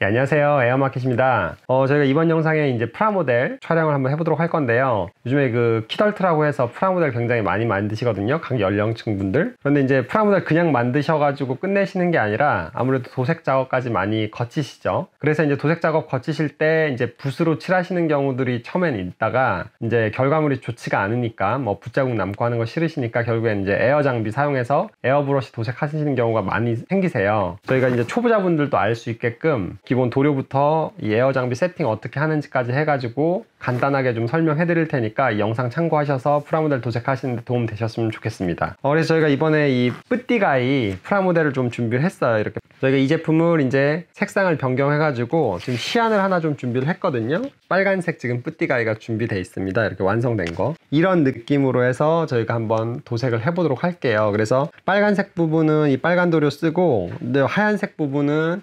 네, 안녕하세요. 에어마켓입니다. 저희가 이번 영상에 이제 프라모델 촬영을 한번 해보도록 할 건데요. 요즘에 그 키덜트라고 해서 프라모델 굉장히 많이 만드시거든요. 각 연령층 분들. 그런데 이제 프라모델 그냥 만드셔가지고 끝내시는 게 아니라 아무래도 도색 작업까지 많이 거치시죠. 그래서 이제 도색 작업 거치실 때 이제 붓으로 칠하시는 경우들이 처음엔 있다가 이제 결과물이 좋지가 않으니까 뭐 붓자국 남고 하는 거 싫으시니까 결국엔 이제 에어 장비 사용해서 에어 브러쉬 도색하시는 경우가 많이 생기세요. 저희가 이제 초보자분들도 알 수 있게끔 기본 도료부터 이 에어 장비 세팅 어떻게 하는지까지 해가지고 간단하게 좀 설명해 드릴 테니까 이 영상 참고하셔서 프라모델 도색하시는 데 도움 되셨으면 좋겠습니다. 그래서 저희가 이번에 이 뿌띠가이 프라모델을 좀 준비를 했어요. 이렇게 저희가 이 제품을 이제 색상을 변경해 가지고 지금 시안을 하나 좀 준비를 했거든요. 빨간색 지금 뿌띠가이가 준비되어 있습니다. 이렇게 완성된 거 이런 느낌으로 해서 저희가 한번 도색을 해 보도록 할게요. 그래서 빨간색 부분은 이 빨간 도료 쓰고 하얀색 부분은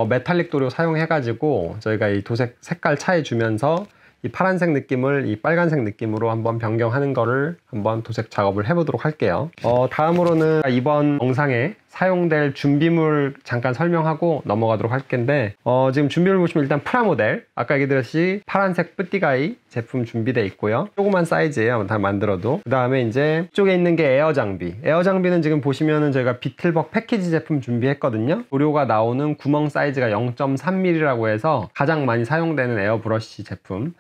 메탈릭 도료 사용해 가지고 저희가 이 도색 색깔 차이 주면서 이 파란색 느낌을 이 빨간색 느낌으로 한번 변경하는 거를 한번 도색 작업을 해보도록 할게요. 다음으로는 이번 영상에 사용될 준비물 잠깐 설명하고 넘어가도록 할 텐데 지금 준비물 보시면 일단 프라모델 아까 얘기드렸듯이 파란색 뿌띠가이 제품 준비되어 있고요. 조그만 사이즈예요. 다 만들어도. 그 다음에 이제 이쪽에 있는 게 에어 장비. 에어 장비는 지금 보시면은 저희가 비틀벅 패키지 제품 준비했거든요. 도료가 나오는 구멍 사이즈가 0.3mm라고 해서 가장 많이 사용되는 에어 브러쉬 제품.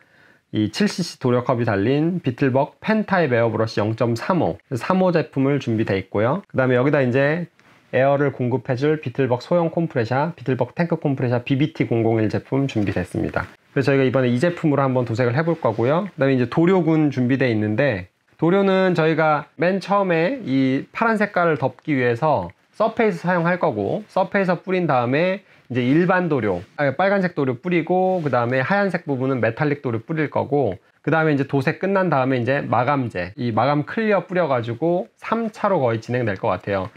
이 7cc 도료컵이 달린 비틀벅 펜 타입 에어 브러쉬 0.35 3호 제품을 준비되어 있고요. 그 다음에 여기다 이제 에어를 공급해줄 비틀벅 소형 콤프레셔, 비틀벅 탱크 콤프레셔 BBT001 제품 준비됐습니다. 그래서 저희가 이번에 이 제품으로 한번 도색을 해볼 거고요. 그 다음에 이제 도료군 준비되어 있는데 도료는 저희가 맨 처음에 이 파란 색깔을 덮기 위해서 서페이스 사용할 거고 서페이서 뿌린 다음에 이제 일반 도료, 빨간색 도료 뿌리고 그 다음에 하얀색 부분은 메탈릭 도료 뿌릴 거고 그 다음에 이제 도색 끝난 다음에 이제 마감제, 이 마감 클리어 뿌려가지고 3차로 거의 진행될 것 같아요.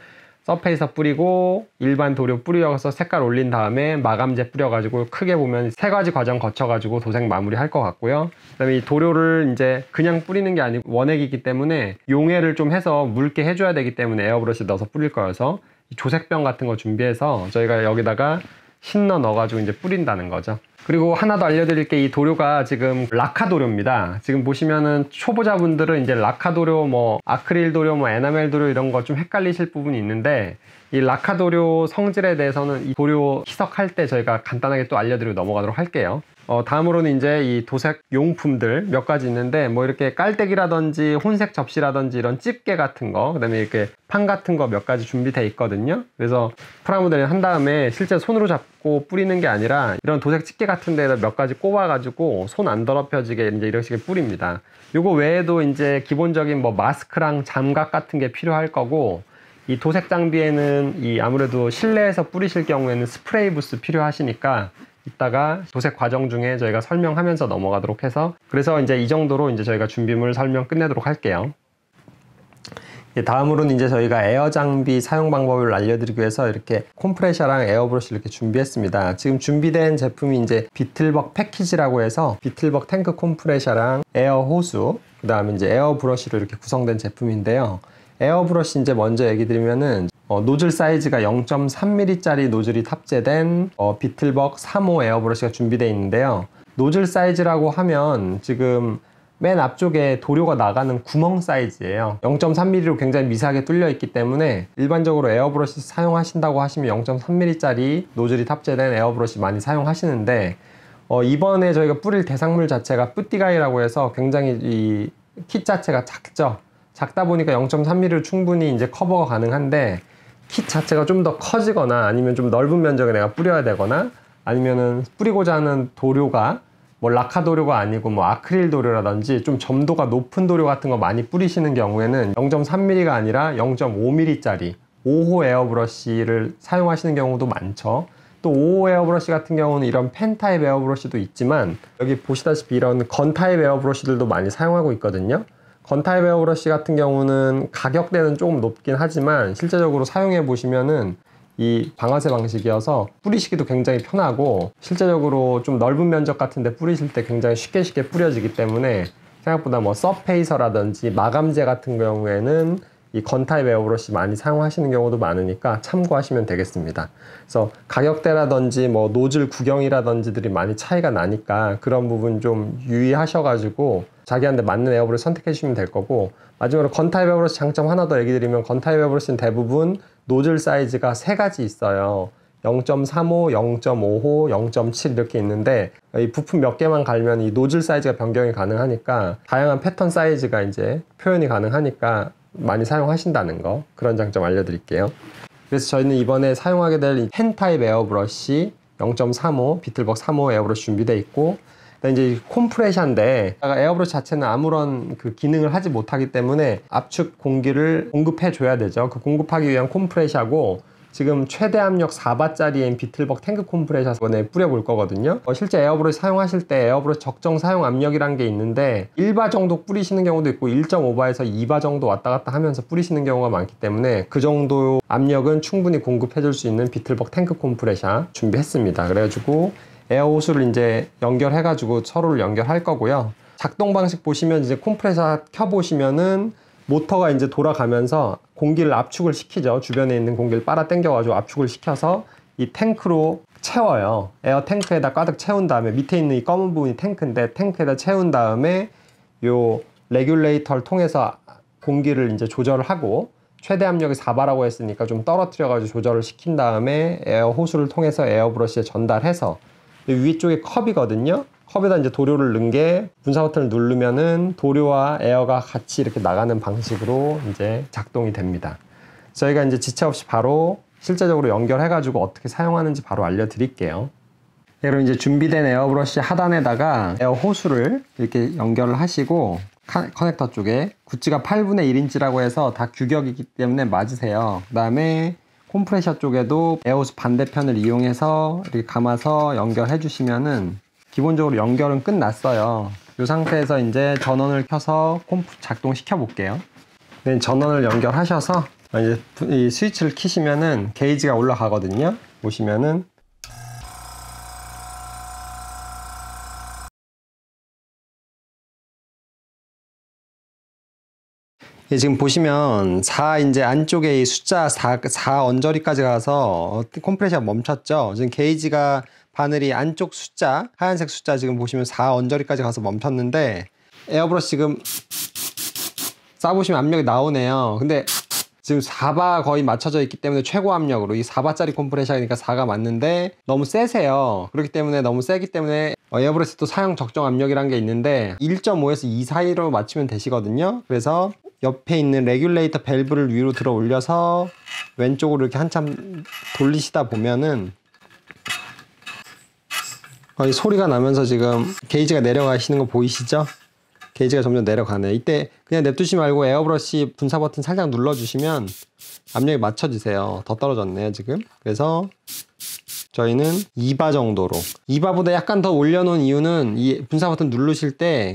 서페이서 뿌리고 일반 도료 뿌려서 색깔 올린 다음에 마감제 뿌려가지고 크게 보면 세 가지 과정 거쳐가지고 도색 마무리 할 것 같고요. 그 다음에 이 도료를 이제 그냥 뿌리는 게 아니고 원액이기 때문에 용해를 좀 해서 묽게 해줘야 되기 때문에 에어브러쉬 넣어서 뿌릴 거여서 이 조색병 같은 거 준비해서 저희가 여기다가 신너 넣어가지고 이제 뿌린다는 거죠. 그리고 하나 더 알려드릴 게 이 도료가 지금 라카 도료입니다. 지금 보시면은 초보자분들은 이제 라카 도료, 뭐 아크릴 도료, 뭐 에나멜 도료 이런 거 좀 헷갈리실 부분이 있는데 이 라카 도료 성질에 대해서는 이 도료 희석할 때 저희가 간단하게 또 알려드리고 넘어가도록 할게요. 다음으로는 이제 이 도색 용품들 몇 가지 있는데 뭐 이렇게 깔때기라든지 혼색 접시라든지 이런 집게 같은 거 그 다음에 이렇게 판 같은 거 몇 가지 준비되어 있거든요. 그래서 프라모델 한 다음에 실제 손으로 잡고 뿌리는 게 아니라 이런 도색 집게 같은 데다 몇 가지 꼽아 가지고 손 안 더럽혀지게 이제 이런 식의 뿌립니다. 요거 외에도 이제 기본적인 뭐 마스크랑 장갑 같은 게 필요할 거고 이 도색 장비에는 이 아무래도 실내에서 뿌리실 경우에는 스프레이 부스 필요하시니까 이따가 도색 과정 중에 저희가 설명하면서 넘어가도록 해서 그래서 이제 이 정도로 이제 저희가 준비물 설명 끝내도록 할게요. 다음으로는 이제 저희가 에어 장비 사용 방법을 알려드리기 위해서 이렇게 콤프레셔랑 에어 브러쉬 이렇게 준비했습니다. 지금 준비된 제품이 이제 비틀벅 패키지라고 해서 비틀벅 탱크 콤프레셔랑 에어 호수 그 다음에 이제 에어 브러쉬로 이렇게 구성된 제품인데요. 에어 브러쉬 이제 먼저 얘기 드리면은 노즐 사이즈가 0.3mm 짜리 노즐이 탑재된 비틀벅 3호 에어 브러쉬가 준비되어 있는데요. 노즐 사이즈라고 하면 지금 맨 앞쪽에 도료가 나가는 구멍 사이즈예요. 0.3mm로 굉장히 미세하게 뚫려 있기 때문에 일반적으로 에어 브러쉬 사용하신다고 하시면 0.3mm 짜리 노즐이 탑재된 에어 브러쉬 많이 사용하시는데 이번에 저희가 뿌릴 대상물 자체가 뿌띠가이라고 해서 굉장히 이 킷 자체가 작죠. 작다 보니까 0.3mm로 충분히 이제 커버가 가능한데 킷 자체가 좀 더 커지거나 아니면 좀 넓은 면적에 내가 뿌려야 되거나 아니면은 뿌리고자 하는 도료가 뭐 라카 도료가 아니고 뭐 아크릴 도료라든지 좀 점도가 높은 도료 같은 거 많이 뿌리시는 경우에는 0.3mm가 아니라 0.5mm 짜리 5호 에어 브러쉬를 사용하시는 경우도 많죠. 또 5호 에어 브러쉬 같은 경우는 이런 펜 타입 에어 브러쉬도 있지만 여기 보시다시피 이런 건 타입 에어 브러쉬들도 많이 사용하고 있거든요. 건 타입 에어 브러쉬 같은 경우는 가격대는 조금 높긴 하지만 실제적으로 사용해 보시면은 이 방아쇠 방식이어서 뿌리시기도 굉장히 편하고 실제적으로 좀 넓은 면적 같은 데 뿌리실 때 굉장히 쉽게 뿌려지기 때문에 생각보다 뭐 서페이서라든지 마감재 같은 경우에는 이 건타입 에어브러시 많이 사용하시는 경우도 많으니까 참고하시면 되겠습니다. 그래서 가격대라든지 뭐 노즐 구경이라든지들이 많이 차이가 나니까 그런 부분 좀 유의하셔가지고 자기한테 맞는 에어브러시 선택해 주시면 될 거고, 마지막으로 건타입 에어브러시 장점 하나 더 얘기 드리면, 건타입 에어브러시는 대부분 노즐 사이즈가 3가지 있어요. 0.35, 0.55, 0.7 이렇게 있는데, 이 부품 몇 개만 갈면 이 노즐 사이즈가 변경이 가능하니까 다양한 패턴 사이즈가 이제 표현이 가능하니까 많이 사용하신다는 거, 그런 장점 알려드릴게요. 그래서 저희는 이번에 사용하게 될 이 펜 타입 에어브러시 0.35 비틀벅 3호 에어브러시 준비되어 있고, 이제 콤프레셔인데 에어브러시 자체는 아무런 그 기능을 하지 못하기 때문에 압축 공기를 공급해 줘야 되죠. 그 공급하기 위한 콤프레셔고, 지금 최대 압력 4바짜리인 비틀벅 탱크 콤프레셔 이번에 뿌려볼 거거든요. 실제 에어브러시 사용하실 때 에어브러시 적정 사용 압력이란 게 있는데 1바 정도 뿌리시는 경우도 있고 1.5바에서 2바 정도 왔다 갔다 하면서 뿌리시는 경우가 많기 때문에 그 정도 압력은 충분히 공급해 줄 수 있는 비틀벅 탱크 콤프레셔 준비했습니다. 그래가지고 에어 호스를 이제 연결해가지고 서로를 연결할 거고요. 작동 방식 보시면 이제 콤프레셔 켜보시면은 모터가 이제 돌아가면서 공기를 압축을 시키죠. 주변에 있는 공기를 빨아 당겨가지고 압축을 시켜서 이 탱크로 채워요. 에어 탱크에다 가득 채운 다음에, 밑에 있는 이 검은 부분이 탱크인데 탱크에다 채운 다음에 요 레귤레이터를 통해서 공기를 이제 조절을 하고, 최대 압력이 4바라고 했으니까 좀 떨어뜨려가지고 조절을 시킨 다음에 에어 호스를 통해서 에어브러시에 전달해서, 위쪽에 컵이거든요. 컵에다 이제 도료를 넣은 게 분사 버튼을 누르면은 도료와 에어가 같이 이렇게 나가는 방식으로 이제 작동이 됩니다. 저희가 이제 지체 없이 바로 실제적으로 연결해가지고 어떻게 사용하는지 바로 알려드릴게요. 그럼 이제 준비된 에어브러시 하단에다가 에어 호스를 이렇게 연결을 하시고, 커넥터 쪽에 구찌가 8분의 1인치라고 해서 다 규격이기 때문에 맞으세요. 그 다음에 콤프레셔 쪽에도 에어호스 반대편을 이용해서 이렇게 감아서 연결해 주시면은 기본적으로 연결은 끝났어요. 이 상태에서 이제 전원을 켜서 작동시켜 볼게요. 전원을 연결하셔서 이제 이 스위치를 켜시면은 게이지가 올라가거든요. 보시면은 지금 보시면 4 이제 안쪽에 이 숫자 4 언저리까지 가서 컴프레셔가 멈췄죠. 지금 게이지가 바늘이 안쪽 숫자, 하얀색 숫자 지금 보시면 4 언저리까지 가서 멈췄는데, 에어브러시 지금 쏴보시면 압력이 나오네요. 근데 지금 4바 거의 맞춰져 있기 때문에 최고 압력으로, 이 4바짜리 컴프레셔니까 4가 맞는데 너무 세세요. 그렇기 때문에 너무 세기 때문에 에어브러시 또 사용 적정 압력이란 게 있는데 1.5에서 2 사이로 맞추면 되시거든요. 그래서 옆에 있는 레귤레이터 밸브를 위로 들어 올려서 왼쪽으로 이렇게 한참 돌리시다 보면은 소리가 나면서 지금 게이지가 내려가시는 거 보이시죠? 게이지가 점점 내려가네요. 이때 그냥 냅두시 말고 에어브러시 분사 버튼 살짝 눌러주시면 압력이 맞춰지세요. 더 떨어졌네요 지금. 그래서 저희는 2바 정도로, 2바보다 약간 더 올려놓은 이유는 이 분사 버튼 누르실 때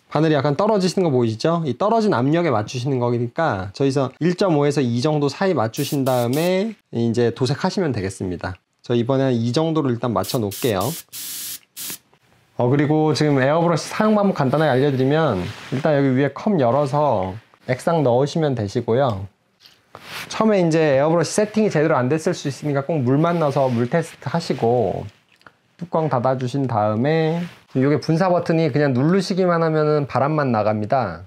바늘이 약간 떨어지시는 거 보이시죠? 이 떨어진 압력에 맞추시는 거니까 저기서 1.5에서 2 정도 사이 맞추신 다음에 이제 도색하시면 되겠습니다. 저 이번에 2 정도로 일단 맞춰 놓을게요. 그리고 지금 에어브러시 사용 방법 간단하게 알려드리면, 일단 여기 위에 컵 열어서 액상 넣으시면 되시고요. 처음에 이제 에어브러시 세팅이 제대로 안 됐을 수 있으니까 꼭 물만 넣어서 물 테스트 하시고, 뚜껑 닫아 주신 다음에 이게 분사 버튼이 그냥 누르시기만 하면은 바람만 나갑니다.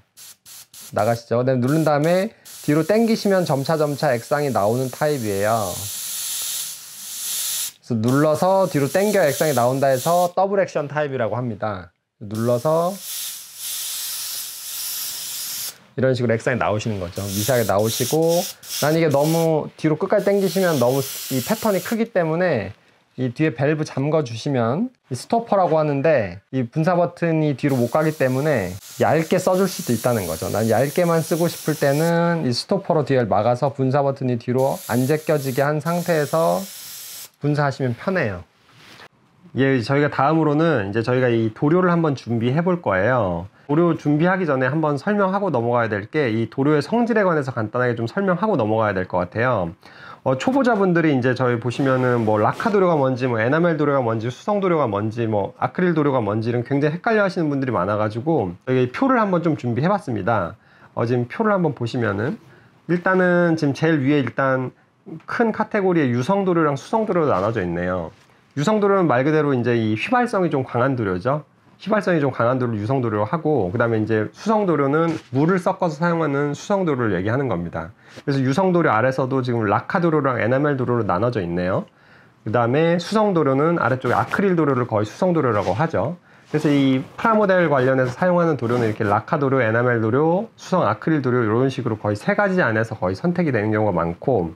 나가시죠. 그다음에 누른 다음에 뒤로 당기시면 점차 액상이 나오는 타입이에요. 그래서 눌러서 뒤로 당겨 액상이 나온다 해서 더블 액션 타입이라고 합니다. 눌러서 이런 식으로 액상이 나오시는 거죠. 미세하게 나오시고, 난 이게 너무 뒤로 끝까지 당기시면 너무 이 패턴이 크기 때문에 이 뒤에 밸브 잠궈 주시면, 이 스토퍼라고 하는데 이 분사 버튼이 뒤로 못 가기 때문에 얇게 써줄 수도 있다는 거죠. 난 얇게만 쓰고 싶을 때는 이 스토퍼로 뒤를 막아서 분사 버튼이 뒤로 안 제껴지게 한 상태에서 분사하시면 편해요. 예, 저희가 다음으로는 이제 저희가 이 도료를 한번 준비해 볼 거예요. 도료 준비하기 전에 한번 설명하고 넘어가야 될 게, 이 도료의 성질에 관해서 간단하게 좀 설명하고 넘어가야 될 것 같아요. 초보자분들이 이제 저희 보시면은 뭐 라카 도료가 뭔지, 뭐 에나멜 도료가 뭔지, 수성 도료가 뭔지, 뭐 아크릴 도료가 뭔지 이런 굉장히 헷갈려 하시는 분들이 많아가지고 저희가 이 표를 한번 좀 준비해 봤습니다. 지금 표를 한번 보시면은 일단은 지금 제일 위에 일단 큰 카테고리에 유성도료랑 수성도료로 나눠져 있네요. 유성도료는 말 그대로 이제 이 휘발성이 좀 강한 도료죠. 휘발성이 좀 강한 도료를 유성도료로 하고, 그 다음에 이제 수성도료는 물을 섞어서 사용하는 수성도료를 얘기하는 겁니다. 그래서 유성도료 아래서도 지금 라카도료랑 에나멜 도료로 나눠져 있네요. 그 다음에 수성도료는 아래쪽에 아크릴 도료를 거의 수성도료라고 하죠. 그래서 이 프라모델 관련해서 사용하는 도료는 이렇게 라카도료, 에나멜 도료, 수성 아크릴 도료 이런 식으로 거의 세 가지 안에서 거의 선택이 되는 경우가 많고,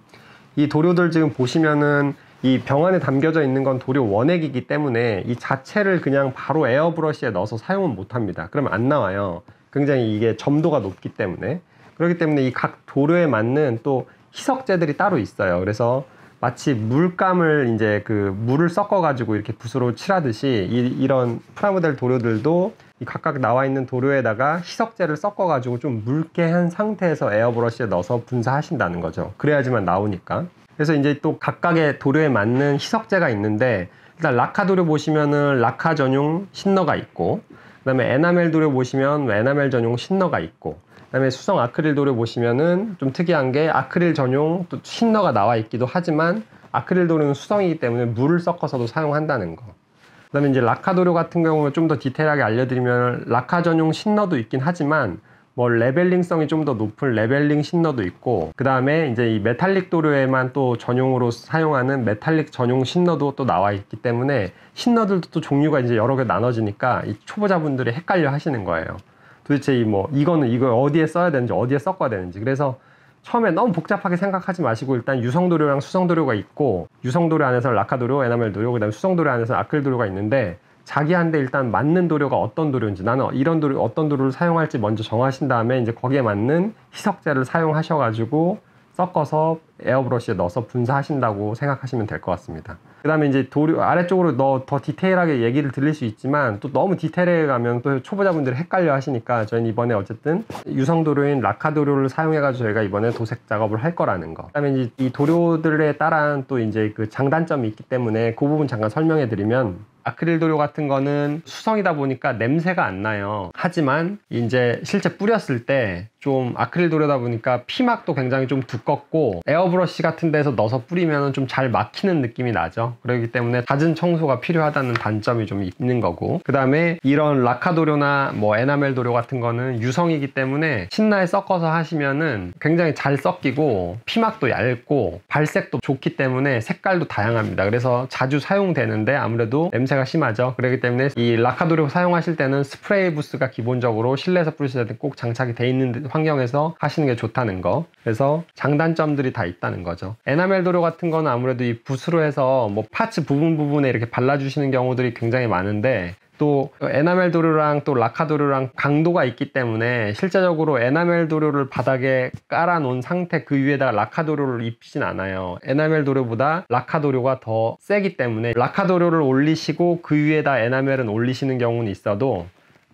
이 도료들 지금 보시면은 이 병 안에 담겨져 있는 건 도료 원액이기 때문에 이 자체를 그냥 바로 에어브러시에 넣어서 사용은 못 합니다. 그러면 안 나와요. 굉장히 이게 점도가 높기 때문에. 그렇기 때문에 이 각 도료에 맞는 또 희석제들이 따로 있어요. 그래서 마치 물감을 이제 그 물을 섞어 가지고 이렇게 붓으로 칠하듯이 이런 프라모델 도료들도 이 각각 나와 있는 도료에다가 희석제를 섞어 가지고 좀 묽게 한 상태에서 에어브러시에 넣어서 분사하신다는 거죠. 그래야지만 나오니까. 그래서 이제 또 각각의 도료에 맞는 희석제가 있는데, 일단 라카 도료 보시면은 라카 전용 신너가 있고, 그 다음에 에나멜 도료 보시면 에나멜 전용 신너가 있고, 그 다음에 수성 아크릴 도료 보시면은 좀 특이한 게 아크릴 전용 또 신너가 나와 있기도 하지만, 아크릴 도료는 수성이기 때문에 물을 섞어서도 사용한다는 거. 그 다음에 이제 라카 도료 같은 경우는 좀 더 디테일하게 알려드리면 라카 전용 신너도 있긴 하지만, 뭐 레벨링성이 좀 더 높은 레벨링 신너도 있고, 그 다음에 이제 이 메탈릭 도료에만 또 전용으로 사용하는 메탈릭 전용 신너도 또 나와 있기 때문에 신너들도 또 종류가 이제 여러 개 나눠지니까 이 초보자분들이 헷갈려 하시는 거예요. 도대체 이거는 이걸 어디에 써야 되는지, 어디에 섞어야 되는지. 그래서 처음에 너무 복잡하게 생각하지 마시고 일단 유성도료랑 수성도료가 있고, 유성도료 안에서 라카도료, 에나멜 도료, 그 다음에 수성도료 안에서 아크릴 도료가 있는데, 자기한테 일단 맞는 도료가 어떤 도료인지, 나는 이런 도료, 어떤 도료를 사용할지 먼저 정하신 다음에 이제 거기에 맞는 희석제를 사용하셔가지고 섞어서 에어브러시에 넣어서 분사하신다고 생각하시면 될 것 같습니다. 그 다음에 이제 도료 아래쪽으로 더 디테일하게 얘기를 드릴 수 있지만, 또 너무 디테일하게 가면 또 초보자분들이 헷갈려 하시니까 저희는 이번에 어쨌든 유성도료인 라카도료를 사용해가지고 저희가 이번에 도색 작업을 할 거라는 거. 그 다음에 이제 이 도료들에 따른 또 이제 그 장단점이 있기 때문에 그 부분 잠깐 설명해 드리면, 아크릴 도료 같은 거는 수성이다 보니까 냄새가 안 나요. 하지만 이제 실제 뿌렸을 때 좀 아크릴 도료다 보니까 피막도 굉장히 좀 두껍고, 에어브러시 같은 데서 넣어서 뿌리면 좀 잘 막히는 느낌이 나죠. 그렇기 때문에 잦은 청소가 필요하다는 단점이 좀 있는 거고, 그 다음에 이런 라카 도료나 뭐 에나멜 도료 같은 거는 유성이기 때문에 신나에 섞어서 하시면은 굉장히 잘 섞이고 피막도 얇고 발색도 좋기 때문에 색깔도 다양합니다. 그래서 자주 사용되는데 아무래도 냄새가 심하죠. 그렇기 때문에 이 라카 도료 사용하실 때는 스프레이 부스가 기본적으로 실내에서 뿌리실 때 꼭 장착이 돼 있는 환경에서 하시는 게 좋다는 거. 그래서 장단점들이 다 있다는 거죠. 에나멜 도료 같은 거는 아무래도 이 붓으로 해서 뭐 파츠 부분에 이렇게 발라주시는 경우들이 굉장히 많은데, 또 에나멜 도료랑 또 라카 도료랑 강도가 있기 때문에 실제적으로 에나멜 도료를 바닥에 깔아 놓은 상태 그 위에다가 라카 도료를 입히진 않아요. 에나멜 도료보다 라카 도료가 더 세기 때문에 라카 도료를 올리시고 그 위에다 에나멜은 올리시는 경우는 있어도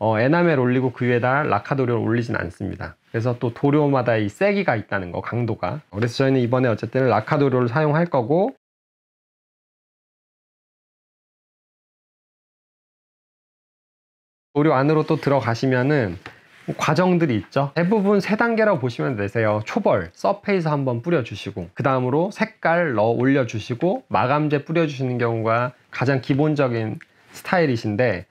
에나멜 올리고 그 위에다 라카 도료를 올리진 않습니다. 그래서 또 도료마다 이 세기가 있다는 거, 강도가. 그래서 저희는 이번에 어쨌든 라카 도료를 사용할 거고, 도료 안으로 또 들어가시면은 과정들이 있죠. 대부분 3단계라고 보시면 되세요. 초벌, 서페이스 한번 뿌려주시고, 그 다음으로 색깔 올려주시고, 마감제 뿌려주시는 경우가 가장 기본적인 스타일이신데,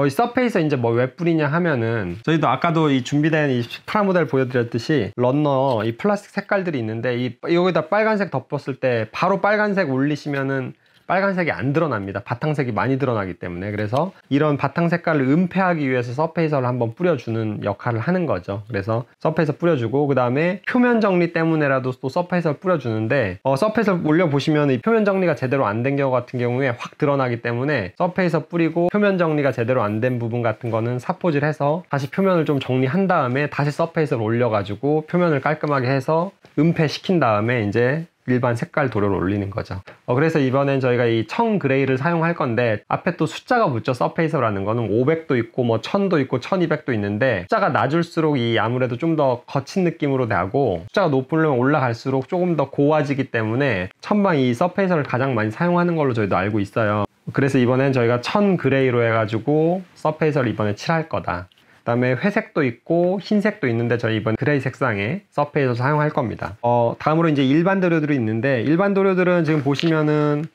이 서페이스 이제 뭐 왜 뿌리냐 하면은, 저희도 아까도 이 준비된 이 프라모델 보여드렸듯이 런너 이 플라스틱 색깔들이 있는데, 여기다 빨간색 덮었을 때 바로 빨간색 올리시면은 빨간색이 안 드러납니다. 바탕색이 많이 드러나기 때문에. 그래서 이런 바탕 색깔을 은폐하기 위해서 서페이서를 한번 뿌려주는 역할을 하는 거죠. 그래서 서페이서 뿌려주고, 그 다음에 표면 정리 때문에라도 또 서페이서를 뿌려주는데, 서페이서 올려보시면 이 표면 정리가 제대로 안 된 경우 같은 경우에 확 드러나기 때문에 서페이서 뿌리고 표면 정리가 제대로 안 된 부분 같은 거는 사포질해서 다시 표면을 좀 정리한 다음에 다시 서페이서를 올려가지고 표면을 깔끔하게 해서 은폐시킨 다음에 이제 일반 색깔 도료를 올리는 거죠. 그래서 이번엔 저희가 이 청 그레이를 사용할 건데, 앞에 또 숫자가 붙죠. 서페이서라는 거는 500도 있고 뭐 1000도 있고 1200도 있는데, 숫자가 낮을수록 이 아무래도 좀 더 거친 느낌으로 나고, 숫자가 높으면 올라갈수록 조금 더 고와지기 때문에 천방 이 서페이서를 가장 많이 사용하는 걸로 저희도 알고 있어요. 그래서 이번엔 저희가 천 그레이로 해가지고 서페이서를 이번에 칠할 거다. 그다음에 회색도 있고 흰색도 있는데 저희 이번 그레이 색상의 서페이서 사용할 겁니다. 다음으로 이제 일반 도료들이 있는데, 일반 도료들은 지금 보시면은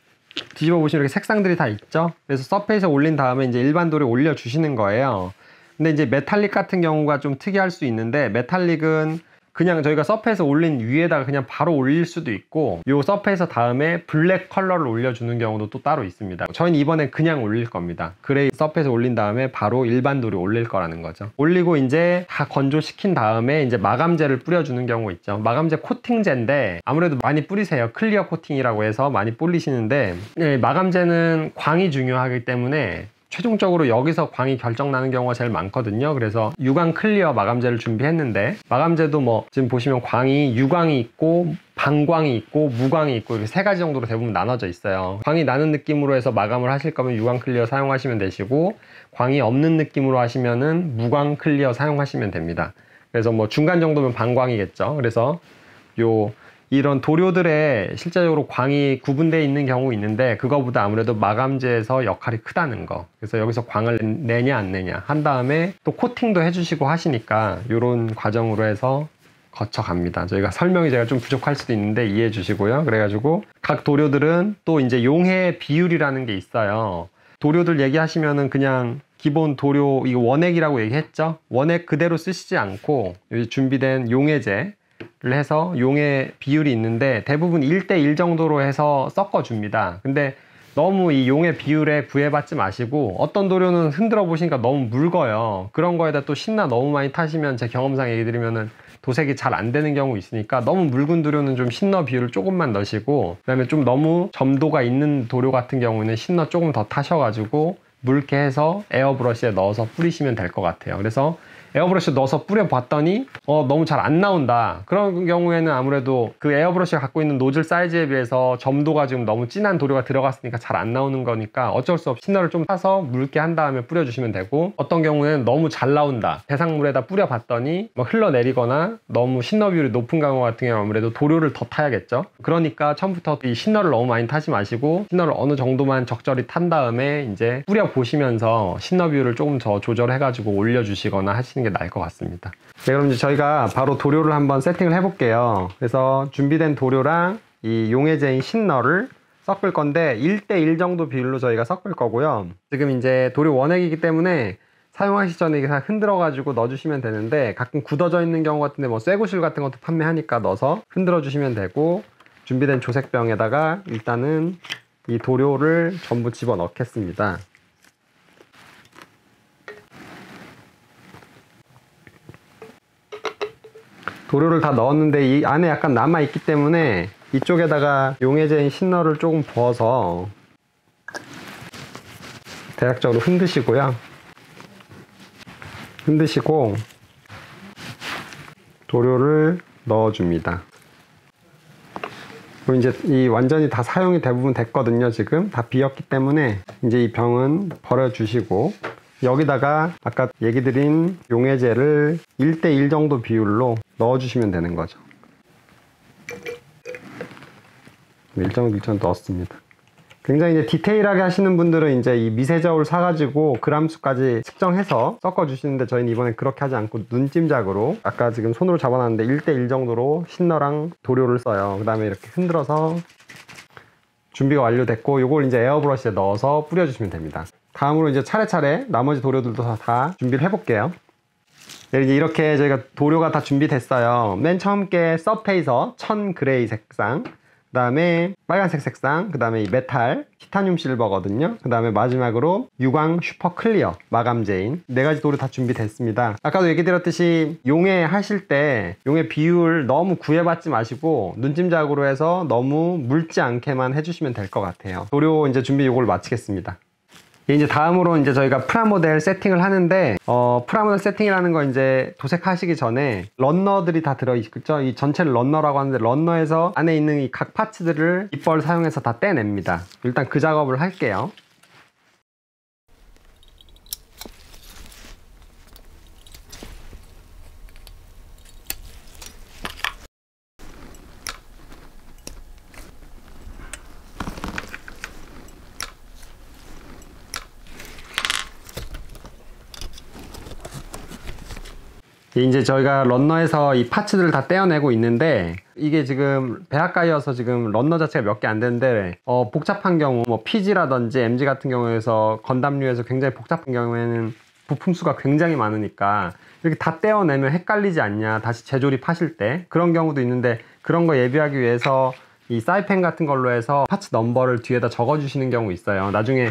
뒤집어 보시면 이렇게 색상들이 다 있죠. 그래서 서페이서 올린 다음에 이제 일반 도료 올려 주시는 거예요. 근데 이제 메탈릭 같은 경우가 좀 특이할 수 있는데, 메탈릭은 그냥 저희가 서페이서 올린 위에다가 그냥 바로 올릴 수도 있고, 요 서페이서 다음에 블랙 컬러를 올려주는 경우도 또 따로 있습니다. 저희는 이번엔 그냥 올릴 겁니다. 그레이 서페이서 올린 다음에 바로 일반 도료 올릴 거라는 거죠. 올리고 이제 다 건조시킨 다음에 이제 마감제를 뿌려주는 경우 있죠. 마감제 코팅제인데 아무래도 많이 뿌리세요. 클리어 코팅이라고 해서 많이 뿌리시는데, 마감제는 광이 중요하기 때문에 최종적으로 여기서 광이 결정나는 경우가 제일 많거든요. 그래서 유광 클리어 마감제를 준비했는데, 마감제도 뭐 지금 보시면 광이 유광이 있고 반광이 있고 무광이 있고 이렇게 세 가지 정도로 대부분 나눠져 있어요. 광이 나는 느낌으로 해서 마감을 하실 거면 유광 클리어 사용하시면 되시고, 광이 없는 느낌으로 하시면은 무광 클리어 사용하시면 됩니다. 그래서 뭐 중간 정도면 반광이겠죠. 그래서 이런 도료들에 실제적으로 광이 구분되어 있는 경우 있는데, 그거보다 아무래도 마감제에서 역할이 크다는 거. 그래서 여기서 광을 내냐 안 내냐 한 다음에 또 코팅도 해주시고 하시니까 이런 과정으로 해서 거쳐갑니다. 제가 좀 부족할 수도 있는데 이해해 주시고요. 그래가지고 각 도료들은 또 이제 용해 비율이라는 게 있어요. 도료들 얘기하시면은 그냥 기본 도료, 이거 원액이라고 얘기했죠. 원액 그대로 쓰시지 않고 여기 준비된 용해제 해서 용의 비율이 있는데, 대부분 1대1 정도로 해서 섞어줍니다. 근데 너무 이 용의 비율에 구애받지 마시고, 어떤 도료는 흔들어 보시니까 너무 묽어요. 그런 거에다 또 신나 너무 많이 타시면 제 경험상 얘기 드리면은 도색이 잘 안 되는 경우 있으니까, 너무 묽은 도료는 좀 신너 비율을 조금만 넣으시고, 그 다음에 좀 너무 점도가 있는 도료 같은 경우는 신너 조금 더 타셔가지고 묽게 해서 에어브러시에 넣어서 뿌리시면 될 것 같아요. 그래서 에어브러시 넣어서 뿌려봤더니 너무 잘 안 나온다, 그런 경우에는 아무래도 그 에어브러시가 갖고 있는 노즐 사이즈에 비해서 점도가 지금 너무 진한 도료가 들어갔으니까 잘 안 나오는 거니까 어쩔 수 없이 신너를 좀 타서 묽게 한 다음에 뿌려주시면 되고, 어떤 경우에는 너무 잘 나온다, 대상물에다 뿌려봤더니 뭐 흘러내리거나 너무 신너 비율이 높은 경우 같은 경우 아무래도 도료를 더 타야겠죠. 그러니까 처음부터 이 신너를 너무 많이 타지 마시고, 신너를 어느 정도만 적절히 탄 다음에 이제 뿌려보시면서 신너 비율을 조금 더 조절해가지고 올려주시거나 하시는 게 나을 것 같습니다. 네, 그럼 이제 저희가 바로 도료를 한번 세팅을 해볼게요. 그래서 준비된 도료랑 이 용해제인 신너를 섞을 건데 1대1 정도 비율로 저희가 섞을 거고요. 지금 이제 도료 원액이기 때문에 사용하기 전에 그냥 흔들어 가지고 넣어주시면 되는데, 가끔 굳어져 있는 경우 같은데 뭐 쇠구실 같은 것도 판매하니까 넣어서 흔들어 주시면 되고, 준비된 조색병에다가 일단은 이 도료를 전부 집어 넣겠습니다. 도료를 다 넣었는데 이 안에 약간 남아있기 때문에 이쪽에다가 용해제인 신너를 조금 부어서 대략적으로 흔드시고요. 흔드시고 도료를 넣어줍니다. 그럼 이제 이 완전히 다 사용이 대부분 됐거든요. 지금 다 비었기 때문에 이제 이 병은 버려주시고, 여기다가 아까 얘기 드린 용해제를 1대1 정도 비율로 넣어주시면 되는 거죠. 일정 넣었습니다. 굉장히 이제 디테일하게 하시는 분들은 이제 이 미세저울 사가지고 그람수까지 측정해서 섞어주시는데, 저희는 이번에 그렇게 하지 않고 눈찜작으로 아까 지금 손으로 잡아놨는데 1대1 정도로 신너랑 도료를 써요. 그 다음에 이렇게 흔들어서 준비가 완료됐고, 요걸 이제 에어브러시에 넣어서 뿌려주시면 됩니다. 다음으로 이제 차례차례 나머지 도료들도 다 준비를 해볼게요. 네, 이제 이렇게 저희가 도료가 다 준비됐어요. 맨 처음 게 서페이서 천 그레이 색상, 그 다음에 빨간색 색상, 그 다음에 이 메탈 티타늄 실버거든요. 그 다음에 마지막으로 유광 슈퍼 클리어 마감제인 4가지 도료 다 준비됐습니다. 아까도 얘기 드렸듯이 용해 하실 때 용해 비율 너무 구애받지 마시고 눈찜작으로 해서 너무 묽지 않게만 해주시면 될 것 같아요. 도료 이제 준비 요걸 마치겠습니다. 이제 다음으로 이제 저희가 프라모델 세팅을 하는데, 프라모델 세팅이라는 거 이제 도색하시기 전에 런너들이 다 들어있죠. 이 전체를 런너라고 하는데, 런너에서 안에 있는 이 각 파츠들을 빗벌 사용해서 다 떼냅니다. 일단 그 작업을 할게요. 이제 저희가 런너에서 이 파츠들을 다 떼어내고 있는데, 이게 지금 배합가이어서 지금 런너 자체가 몇 개 안 되는데, 복잡한 경우, 뭐 PG라든지 MG 같은 경우에서 건담류에서 굉장히 복잡한 경우에는 부품 수가 굉장히 많으니까 이렇게 다 떼어내면 헷갈리지 않냐, 다시 재조립하실 때. 그런 경우도 있는데, 그런 거 예비하기 위해서 이 사이펜 같은 걸로 해서 파츠 넘버를 뒤에다 적어 주시는 경우 있어요. 나중에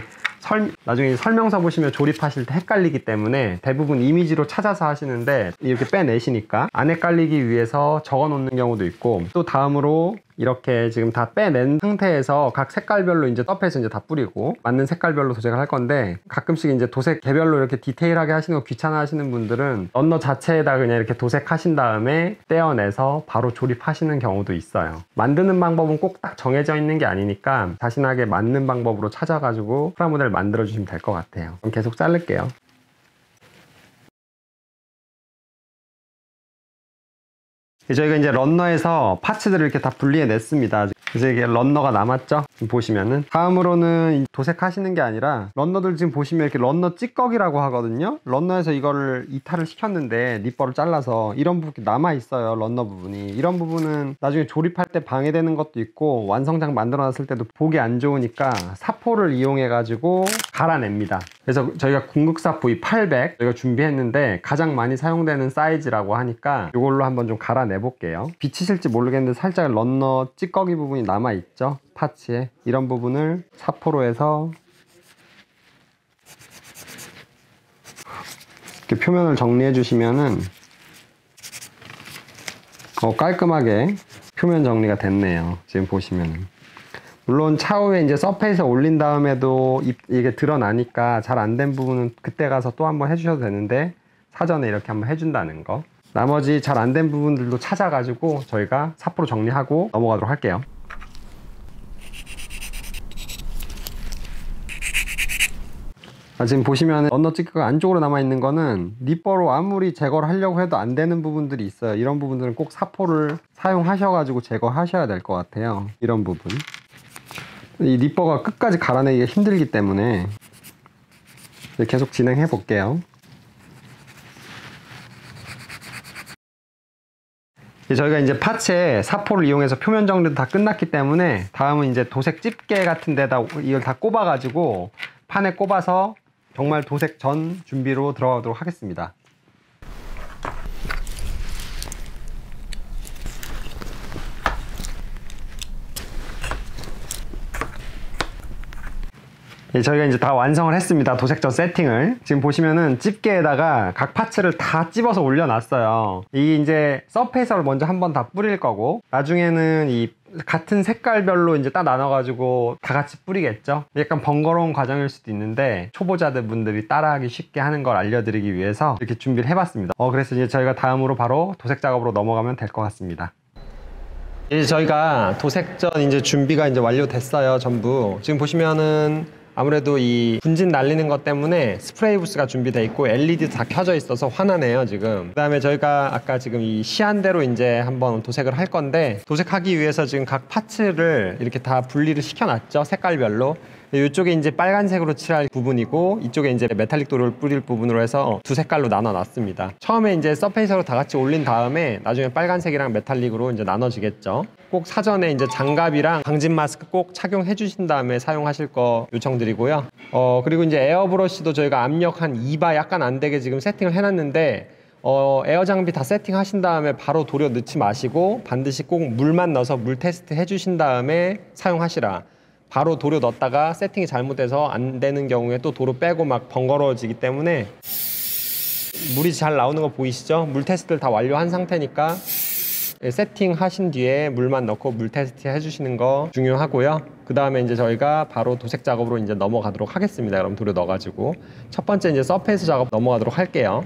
설명서 보시면 조립하실 때 헷갈리기 때문에 대부분 이미지로 찾아서 하시는데, 이렇게 빼내시니까 안 헷갈리기 위해서 적어 놓는 경우도 있고, 또 다음으로 이렇게 지금 다 빼낸 상태에서 각 색깔별로 이제 서페이스 이제 다 뿌리고 맞는 색깔별로 도색을 할 건데, 가끔씩 이제 도색 개별로 이렇게 디테일하게 하시는 거 귀찮아 하시는 분들은 런너 자체에다 그냥 이렇게 도색하신 다음에 떼어내서 바로 조립하시는 경우도 있어요. 만드는 방법은 꼭 딱 정해져 있는 게 아니니까 자신에게 맞는 방법으로 찾아가지고 프라모델 만들어 주시면 될 것 같아요. 그럼 계속 자를게요. 저희가 이제 런너에서 파츠들을 이렇게 다 분리해 냈습니다. 그래서 이게 런너가 남았죠? 지금 보시면은. 다음으로는 도색하시는 게 아니라, 런너들 지금 보시면 이렇게 런너 찌꺼기라고 하거든요? 런너에서 이거를 이탈을 시켰는데 니퍼를 잘라서 이런 부분이 남아있어요. 런너 부분이. 이런 부분은 나중에 조립할 때 방해되는 것도 있고, 완성작 만들어 놨을 때도 보기 안 좋으니까 사포를 이용해 가지고 갈아냅니다. 그래서 저희가 궁극사포 이 800 저희가 준비했는데, 가장 많이 사용되는 사이즈라고 하니까 이걸로 한번 좀 갈아내 볼게요. 비치실지 모르겠는데 살짝 런너 찌꺼기 부분이 남아 있죠, 파츠에. 이런 부분을 사포로 해서 이렇게 표면을 정리해 주시면은 깔끔하게 표면 정리가 됐네요. 지금 보시면은. 물론 차후에 이제 서페이스에 올린 다음에도 이게 드러나니까 잘 안 된 부분은 그때 가서 또 한번 해주셔도 되는데, 사전에 이렇게 한번 해준다는 거. 나머지 잘 안 된 부분들도 찾아가지고 저희가 사포로 정리하고 넘어가도록 할게요. 지금 보시면 런너 찌꺼기가 안쪽으로 남아있는 거는 니퍼로 아무리 제거를 하려고 해도 안 되는 부분들이 있어요. 이런 부분들은 꼭 사포를 사용하셔가지고 제거하셔야 될 것 같아요. 이런 부분. 이 니퍼가 끝까지 갈아내기가 힘들기 때문에 계속 진행해 볼게요. 저희가 이제 파츠에 사포를 이용해서 표면 정리도 다 끝났기 때문에, 다음은 이제 도색 집게 같은 데다 이걸 다 꼽아 가지고 판에 꼽아서 정말 도색 전 준비로 들어가도록 하겠습니다. 저희가 이제 다 완성을 했습니다. 도색전 세팅을. 지금 보시면은 집게에다가 각 파츠를 다 찝어서 올려놨어요. 이게 이제 서페이서를 먼저 한번 다 뿌릴 거고, 나중에는 이 같은 색깔별로 이제 딱 나눠가지고 다 같이 뿌리겠죠. 약간 번거로운 과정일 수도 있는데, 초보자들 분들이 따라하기 쉽게 하는 걸 알려드리기 위해서 이렇게 준비를 해봤습니다. 그래서 이제 저희가 다음으로 바로 도색 작업으로 넘어가면 될 것 같습니다. 이제 저희가 도색전 이제 준비가 이제 완료됐어요. 전부. 지금 보시면은 아무래도 이 분진 날리는 것 때문에 스프레이 부스가 준비되어 있고 LED 다 켜져 있어서 환하네요 지금. 그 다음에 저희가 아까 지금 이 시한대로 이제 한번 도색을 할 건데, 도색하기 위해서 지금 각 파츠를 이렇게 다 분리를 시켜놨죠, 색깔별로. 이쪽에 이제 빨간색으로 칠할 부분이고, 이쪽에 이제 메탈릭 도료를 뿌릴 부분으로 해서 두 색깔로 나눠 놨습니다. 처음에 이제 서페이서로 다 같이 올린 다음에 나중에 빨간색이랑 메탈릭으로 이제 나눠지겠죠. 꼭 사전에 이제 장갑이랑 방진 마스크 꼭 착용해 주신 다음에 사용하실 거 요청드리고요. 그리고 이제 에어 브러쉬도 저희가 압력 한 2바 약간 안 되게 지금 세팅을 해놨는데, 에어 장비 다 세팅하신 다음에 바로 도료 넣지 마시고 반드시 꼭 물만 넣어서 물 테스트 해주신 다음에 사용하시라. 바로 도료 넣었다가 세팅이 잘못돼서 안 되는 경우에 또 도료 빼고 막 번거로워지기 때문에, 물이 잘 나오는 거 보이시죠? 물 테스트를 다 완료한 상태니까 세팅하신 뒤에 물만 넣고 물 테스트 해주시는 거 중요하고요. 그 다음에 이제 저희가 바로 도색 작업으로 이제 넘어가도록 하겠습니다. 그럼 도료 넣어가지고 첫 번째 이제 서페이스 작업 넘어가도록 할게요.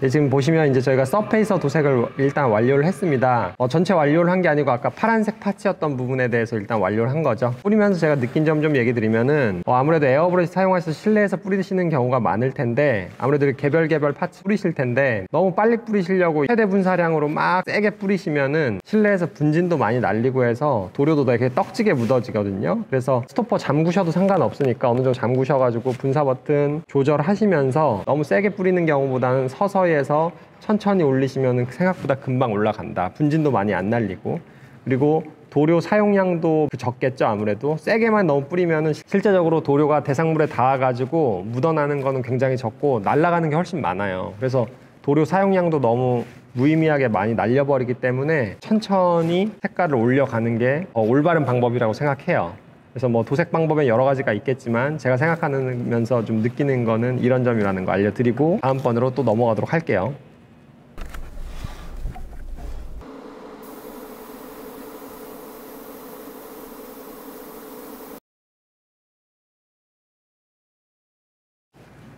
네, 지금 보시면 이제 저희가 서페이서 도색을 일단 완료를 했습니다. 전체 완료를 한 게 아니고 아까 파란색 파츠였던 부분에 대해서 일단 완료를 한 거죠. 뿌리면서 제가 느낀 점 좀 얘기 드리면은 아무래도 에어브러시 사용하셔서 실내에서 뿌리시는 경우가 많을 텐데 아무래도 개별 파츠 뿌리실 텐데 너무 빨리 뿌리시려고 최대 분사량으로 막 세게 뿌리시면은 실내에서 분진도 많이 날리고 해서 도료도 되게 떡지게 묻어지거든요. 그래서 스토퍼 잠그셔도 상관없으니까 어느 정도 잠그셔가지고 분사 버튼 조절하시면서 너무 세게 뿌리는 경우보다는 서서히 해서 천천히 올리시면 생각보다 금방 올라간다. 분진도 많이 안 날리고, 그리고 도료 사용량도 적겠죠. 아무래도 세게만 너무 뿌리면 실제적으로 도료가 대상물에 닿아가지고 묻어나는 거는 굉장히 적고 날아가는 게 훨씬 많아요. 그래서 도료 사용량도 너무 무의미하게 많이 날려버리기 때문에 천천히 색깔을 올려가는 게 올바른 방법이라고 생각해요. 그래서 뭐 도색 방법에 여러 가지가 있겠지만 제가 생각하면서 좀 느끼는 거는 이런 점이라는 거 알려드리고 다음번으로 또 넘어가도록 할게요.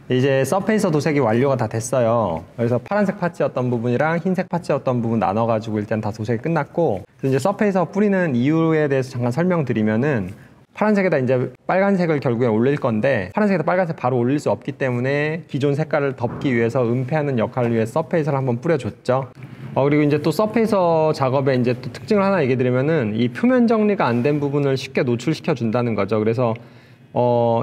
이제 서페이서 도색이 완료가 다 됐어요. 그래서 파란색 파츠였던 부분이랑 흰색 파츠였던 부분 나눠가지고 일단 다 도색이 끝났고, 이제 서페이서 뿌리는 이유에 대해서 잠깐 설명드리면은 파란색에다 이제 빨간색을 결국에 올릴 건데 파란색에다 빨간색 바로 올릴 수 없기 때문에 기존 색깔을 덮기 위해서 은폐하는 역할을 위해 서페이서를 한번 뿌려줬죠. 그리고 이제 또 서페이서 작업에 이제 또 특징을 하나 얘기 드리면은 이 표면 정리가 안 된 부분을 쉽게 노출시켜 준다는 거죠. 그래서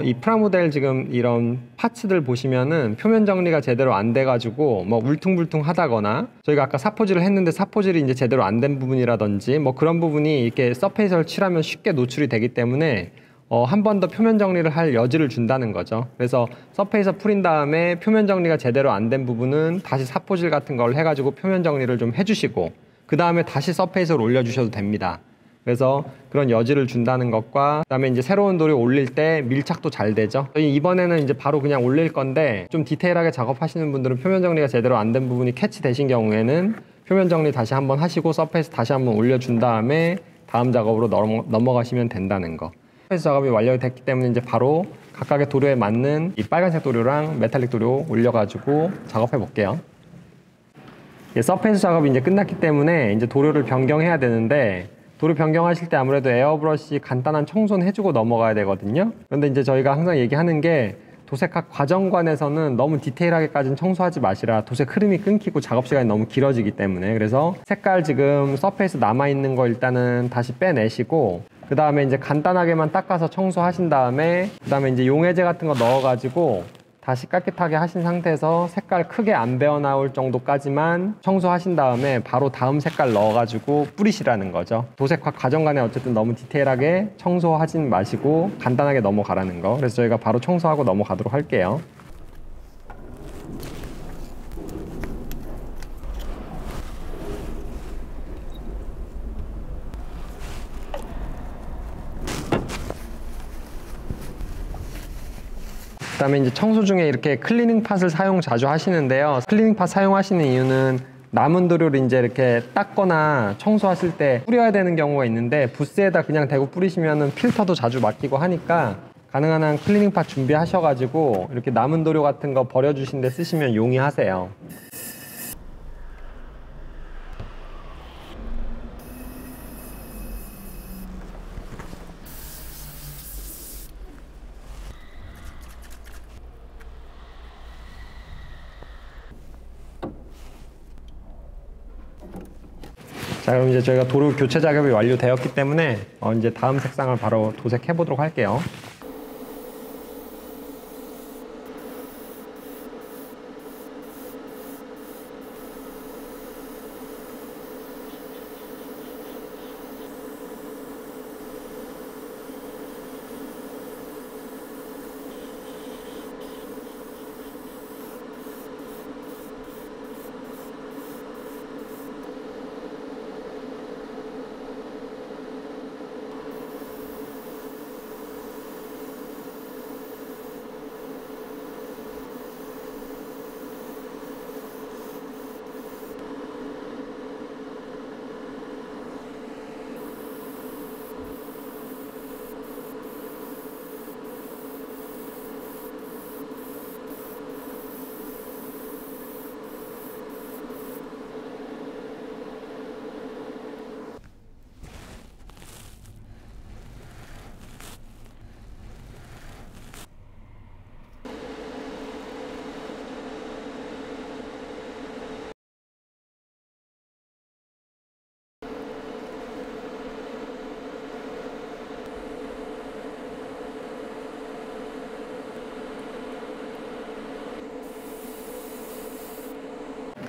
이 프라모델 지금 이런 파츠들 보시면은 표면 정리가 제대로 안 돼가지고 뭐 울퉁불퉁 하다거나 저희가 아까 사포질을 했는데 사포질이 이제 제대로 안 된 부분이라든지 뭐 그런 부분이 이렇게 서페이서를 칠하면 쉽게 노출이 되기 때문에 한 번 더 표면 정리를 할 여지를 준다는 거죠. 그래서 서페이서 풀인 다음에 표면 정리가 제대로 안 된 부분은 다시 사포질 같은 걸 해가지고 표면 정리를 좀 해주시고 그 다음에 다시 서페이서를 올려주셔도 됩니다. 그래서 그런 여지를 준다는 것과 그다음에 이제 새로운 도료 올릴 때 밀착도 잘 되죠. 저희 이번에는 이제 바로 그냥 올릴 건데 좀 디테일하게 작업하시는 분들은 표면 정리가 제대로 안 된 부분이 캐치되신 경우에는 표면 정리 다시 한번 하시고 서페이스 다시 한번 올려준 다음에 다음 작업으로 넘어가시면 된다는 거. 서페이스 작업이 완료됐기 때문에 이제 바로 각각의 도료에 맞는 이 빨간색 도료랑 메탈릭 도료 올려가지고 작업해 볼게요. 서페이스 작업이 이제 끝났기 때문에 이제 도료를 변경해야 되는데 도료 변경하실 때 아무래도 에어브러시 간단한 청소는 해주고 넘어가야 되거든요. 그런데 이제 저희가 항상 얘기하는 게 도색학 과정관에서는 너무 디테일하게까지는 청소하지 마시라. 도색 흐름이 끊기고 작업 시간이 너무 길어지기 때문에. 그래서 색깔 지금 서페이스 남아있는 거 일단은 다시 빼내시고 그 다음에 이제 간단하게만 닦아서 청소하신 다음에 그 다음에 이제 용해제 같은 거 넣어가지고 다시 깨끗하게 하신 상태에서 색깔 크게 안 배어 나올 정도까지만 청소하신 다음에 바로 다음 색깔 넣어가지고 뿌리시라는 거죠. 도색학 과정간에 어쨌든 너무 디테일하게 청소하진 마시고 간단하게 넘어가라는 거. 그래서 저희가 바로 청소하고 넘어가도록 할게요. 그다음에 이제 청소 중에 이렇게 클리닝 팟을 자주 하시는데요. 클리닝 팟 사용하시는 이유는 남은 도료를 이제 이렇게 닦거나 청소하실 때 뿌려야 되는 경우가 있는데 부스에다 그냥 대고 뿌리시면은 필터도 자주 맡기고 하니까 가능한 한 클리닝 팟 준비하셔가지고 이렇게 남은 도료 같은 거 버려주신 데 쓰시면 용이하세요. 자, 그럼 이제 저희가 도료 교체 작업이 완료되었기 때문에 이제 다음 색상을 바로 도색해 보도록 할게요.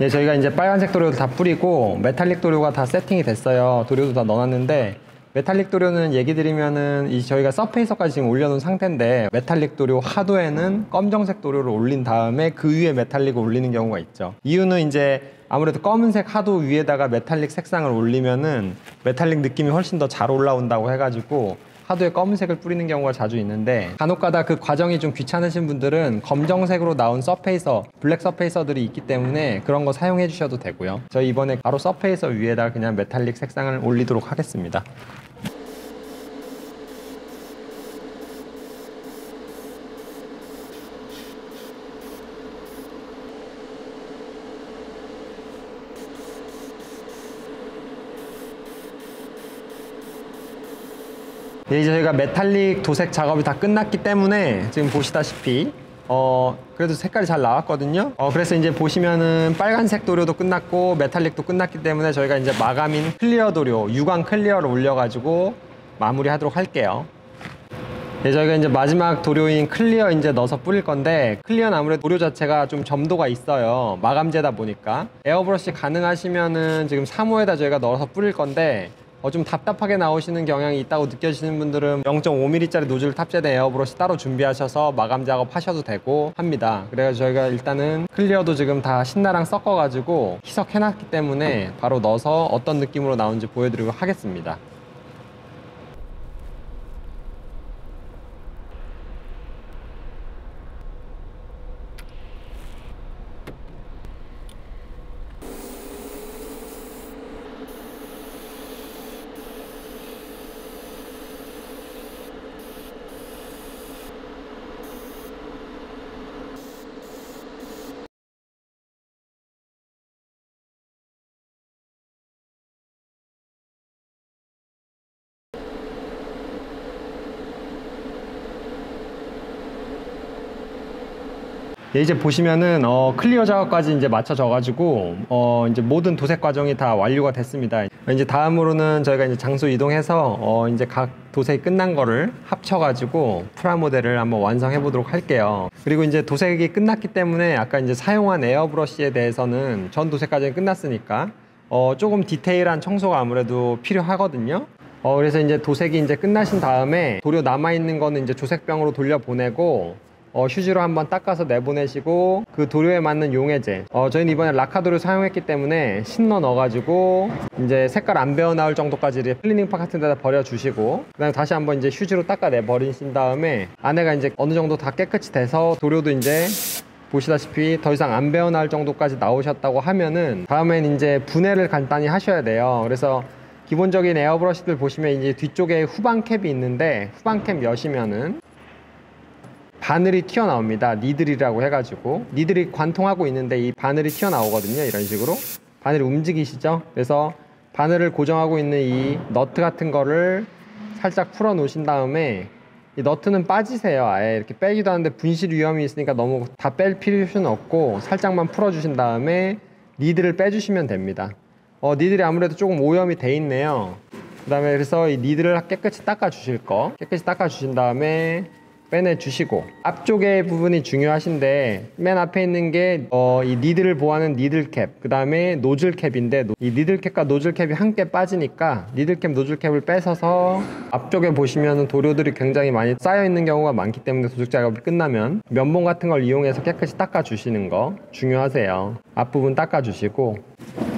네, 저희가 이제 빨간색 도료도 다 뿌리고 메탈릭 도료가 다 세팅이 됐어요. 도료도 다 넣어놨는데 메탈릭 도료는 얘기 드리면은 저희가 서페이서까지 지금 올려놓은 상태인데 메탈릭 도료 하도에는 검정색 도료를 올린 다음에 그 위에 메탈릭을 올리는 경우가 있죠. 이유는 이제 아무래도 검은색 하도 위에다가 메탈릭 색상을 올리면은 메탈릭 느낌이 훨씬 더 잘 올라온다고 해가지고 하도에 검은색을 뿌리는 경우가 자주 있는데 간혹가다 그 과정이 좀 귀찮으신 분들은 검정색으로 나온 서페이서, 블랙 서페이서들이 있기 때문에 그런 거 사용해 주셔도 되고요. 저희 이번에 바로 서페이서 위에다 그냥 메탈릭 색상을 올리도록 하겠습니다. 네, 이제 저희가 메탈릭 도색 작업이 다 끝났기 때문에 지금 보시다시피 그래도 색깔이 잘 나왔거든요. 그래서 이제 보시면은 빨간색 도료도 끝났고 메탈릭도 끝났기 때문에 저희가 이제 마감인 클리어 도료, 유광 클리어를 올려가지고 마무리하도록 할게요. 네, 저희가 이제 마지막 도료인 클리어 이제 넣어서 뿌릴 건데 클리어는 아무래도 도료 자체가 좀 점도가 있어요. 마감제다 보니까 에어브러쉬 가능하시면은 지금 3호에다 저희가 넣어서 뿌릴 건데 좀 답답하게 나오시는 경향이 있다고 느껴지시는 분들은 0.5mm짜리 노즐 탑재된 에어브러쉬 따로 준비하셔서 마감 작업 하셔도 되고 합니다. 그래서 저희가 일단은 클리어도 지금 다 신나랑 섞어가지고 희석해놨기 때문에 바로 넣어서 어떤 느낌으로 나오는지 보여드리도록 하겠습니다. 네, 이제 보시면은 클리어 작업까지 이제 맞춰져 가지고 이제 모든 도색 과정이 다 완료가 됐습니다. 이제 다음으로는 저희가 이제 장소 이동해서 이제 각 도색이 끝난 거를 합쳐 가지고 프라모델을 한번 완성해 보도록 할게요. 그리고 이제 도색이 끝났기 때문에 아까 이제 사용한 에어브러쉬에 대해서는 전 도색 과정이 끝났으니까 조금 디테일한 청소가 아무래도 필요하거든요. 그래서 이제 도색이 이제 끝나신 다음에 도료 남아 있는 거는 이제 조색병으로 돌려 보내고 휴지로 한번 닦아서 내보내시고 그 도료에 맞는 용해제, 저희는 이번에 라카도를 사용했기 때문에 신너 넣어가지고 이제 색깔 안 배어 나올 정도까지 이렇게 클리닝팍 같은 데다 버려주시고 그 다음에 다시 한번 이제 휴지로 닦아내 버리신 다음에 안에가 이제 어느 정도 다 깨끗이 돼서 도료도 이제 보시다시피 더 이상 안 배어 나올 정도까지 나오셨다고 하면은 다음엔 이제 분해를 간단히 하셔야 돼요. 그래서 기본적인 에어브러쉬들 보시면 이제 뒤쪽에 후방 캡이 있는데 후방 캡 여시면은 바늘이 튀어나옵니다. 니들이라고 해가지고 니들이 관통하고 있는데 이 바늘이 튀어나오거든요. 이런 식으로 바늘이 움직이시죠. 그래서 바늘을 고정하고 있는 이 너트 같은 거를 살짝 풀어 놓으신 다음에 이 너트는 빠지세요. 아예 이렇게 빼기도 하는데 분실 위험이 있으니까 너무 다 뺄 필요는 없고 살짝만 풀어 주신 다음에 니들을 빼주시면 됩니다. 니들이 아무래도 조금 오염이 돼 있네요. 그 다음에 그래서 이 니들을 깨끗이 닦아 주실 거 깨끗이 닦아 주신 다음에 빼내주시고 앞쪽의 부분이 중요하신데 맨 앞에 있는 게 이 니들을 보호하는 니들캡 그 다음에 노즐캡인데 이 니들캡과 노즐캡이 함께 빠지니까 니들캡 노즐캡을 뺏어서 앞쪽에 보시면 도료들이 굉장히 많이 쌓여 있는 경우가 많기 때문에 도색 작업이 끝나면 면봉 같은 걸 이용해서 깨끗이 닦아 주시는 거 중요하세요. 앞부분 닦아 주시고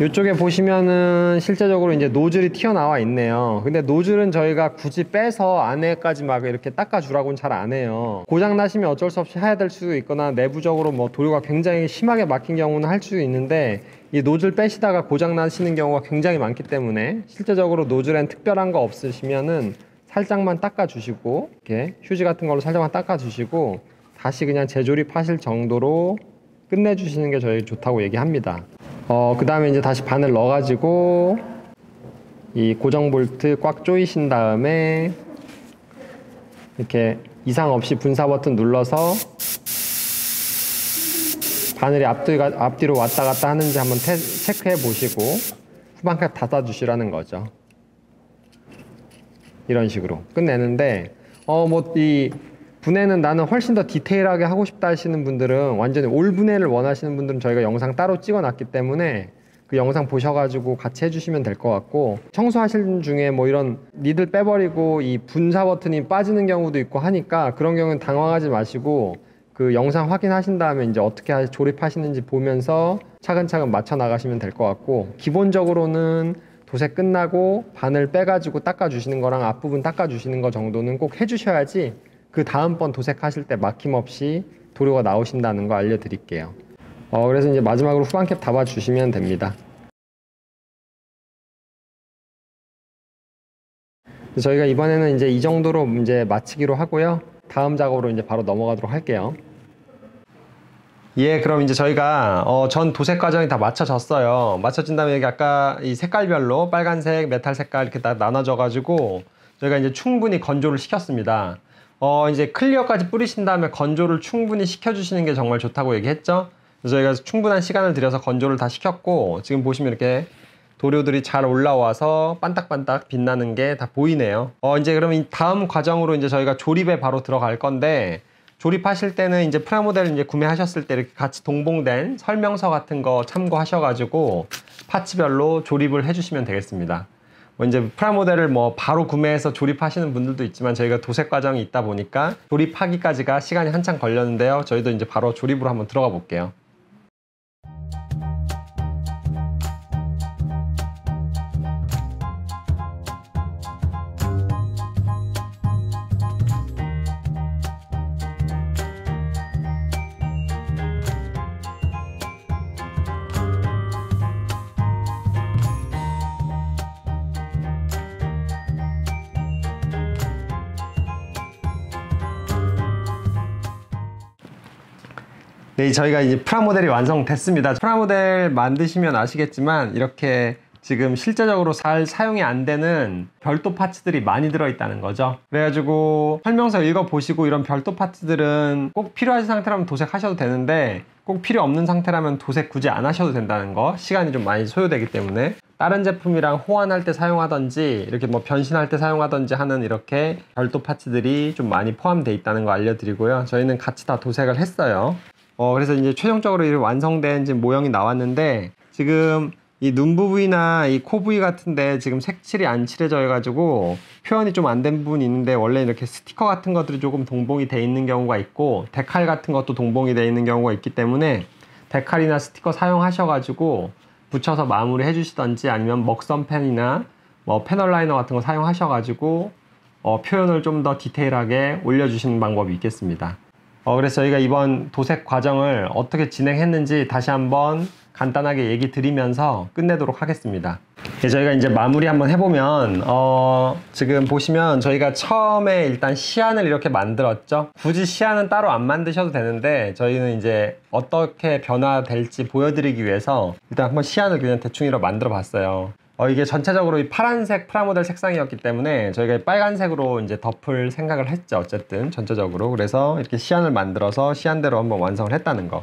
이쪽에 보시면은 실제적으로 이제 노즐이 튀어나와 있네요. 근데 노즐은 저희가 굳이 빼서 안에까지 막 이렇게 닦아주라고는 잘 안 해요. 고장 나시면 어쩔 수 없이 해야 될 수도 있거나 내부적으로 뭐 도료가 굉장히 심하게 막힌 경우는 할 수도 있는데 이 노즐 빼시다가 고장 나시는 경우가 굉장히 많기 때문에 실제적으로 노즐엔 특별한 거 없으시면은 살짝만 닦아주시고 이렇게 휴지 같은 걸로 살짝만 닦아주시고 다시 그냥 재조립하실 정도로 끝내주시는 게 저희 좋다고 얘기합니다. 그 다음에 이제 다시 바늘 넣어가지고 이 고정 볼트 꽉 조이신 다음에 이렇게 이상 없이 분사 버튼 눌러서 바늘이 앞뒤로 왔다 갔다 하는지 한번 체크해 보시고 후방캡 닫아 주시라는 거죠. 이런 식으로 끝내는데 뭐 이 분해는 나는 훨씬 더 디테일하게 하고 싶다 하시는 분들은, 완전히 올 분해를 원하시는 분들은 저희가 영상 따로 찍어 놨기 때문에 그 영상 보셔가지고 같이 해주시면 될 것 같고, 청소하실 중에 뭐 이런 니들 빼버리고 이 분사 버튼이 빠지는 경우도 있고 하니까 그런 경우는 당황하지 마시고 그 영상 확인하신 다음에 이제 어떻게 조립하시는지 보면서 차근차근 맞춰 나가시면 될 것 같고, 기본적으로는 도색 끝나고 바늘 빼가지고 닦아주시는 거랑 앞부분 닦아주시는 거 정도는 꼭 해주셔야지 그 다음번 도색하실 때 막힘없이 도료가 나오신다는 거 알려드릴게요. 그래서 이제 마지막으로 후방캡 잡아주시면 됩니다. 저희가 이번에는 이제 이 정도로 이제 마치기로 하고요. 다음 작업으로 이제 바로 넘어가도록 할게요. 예, 그럼 이제 저희가 전 도색 과정이 다 맞춰졌어요. 맞춰진 다음에 여기 아까 이 색깔별로 빨간색, 메탈 색깔 이렇게 다 나눠져 가지고 저희가 이제 충분히 건조를 시켰습니다. 이제 클리어까지 뿌리신 다음에 건조를 충분히 시켜주시는 게 정말 좋다고 얘기했죠. 그래서 저희가 충분한 시간을 들여서 건조를 다 시켰고, 지금 보시면 이렇게 도료들이 잘 올라와서 반딱반딱 빛나는 게 다 보이네요. 이제 그럼 이 다음 과정으로 이제 저희가 조립에 바로 들어갈 건데, 조립하실 때는 이제 프라모델 이제 구매하셨을 때 이렇게 같이 동봉된 설명서 같은 거 참고하셔가지고 파츠별로 조립을 해주시면 되겠습니다. 이제 프라모델을 뭐 바로 구매해서 조립하시는 분들도 있지만 저희가 도색 과정이 있다 보니까 조립하기까지가 시간이 한참 걸렸는데요. 저희도 이제 바로 조립으로 한번 들어가 볼게요. 네, 저희가 이제 프라모델이 완성됐습니다. 프라모델 만드시면 아시겠지만 이렇게 지금 실제적으로 잘 사용이 안 되는 별도 파츠들이 많이 들어있다는 거죠. 그래가지고 설명서 읽어보시고 이런 별도 파츠들은 꼭 필요하신 상태라면 도색하셔도 되는데, 꼭 필요 없는 상태라면 도색 굳이 안 하셔도 된다는 거. 시간이 좀 많이 소요되기 때문에 다른 제품이랑 호환할 때 사용하던지 이렇게 뭐 변신할 때 사용하던지 하는 이렇게 별도 파츠들이 좀 많이 포함되어 있다는 거 알려드리고요. 저희는 같이 다 도색을 했어요. 그래서 이제 최종적으로 이렇게 완성된 지금 모형이 나왔는데, 지금 이 눈 부위나 이 코 부위 같은데 지금 색칠이 안 칠해져 가지고 표현이 좀 안 된 부분이 있는데, 원래 이렇게 스티커 같은 것들이 조금 동봉이 돼 있는 경우가 있고 데칼 같은 것도 동봉이 돼 있는 경우가 있기 때문에 데칼이나 스티커 사용하셔 가지고 붙여서 마무리 해주시던지, 아니면 먹선 펜이나 뭐 패널 라이너 같은 거 사용하셔 가지고 표현을 좀 더 디테일하게 올려주시는 방법이 있겠습니다. 그래서 저희가 이번 도색 과정을 어떻게 진행했는지 다시 한번 간단하게 얘기 드리면서 끝내도록 하겠습니다. 저희가 이제 마무리 한번 해보면, 지금 보시면 저희가 처음에 일단 시안을 이렇게 만들었죠. 굳이 시안은 따로 안 만드셔도 되는데 저희는 이제 어떻게 변화될지 보여드리기 위해서 일단 한번 시안을 그냥 대충 만들어 봤어요. 이게 전체적으로 이 파란색 프라모델 색상이었기 때문에 저희가 빨간색으로 이제 덮을 생각을 했죠. 어쨌든 전체적으로. 그래서 이렇게 시안을 만들어서 시안대로 한번 완성을 했다는 거.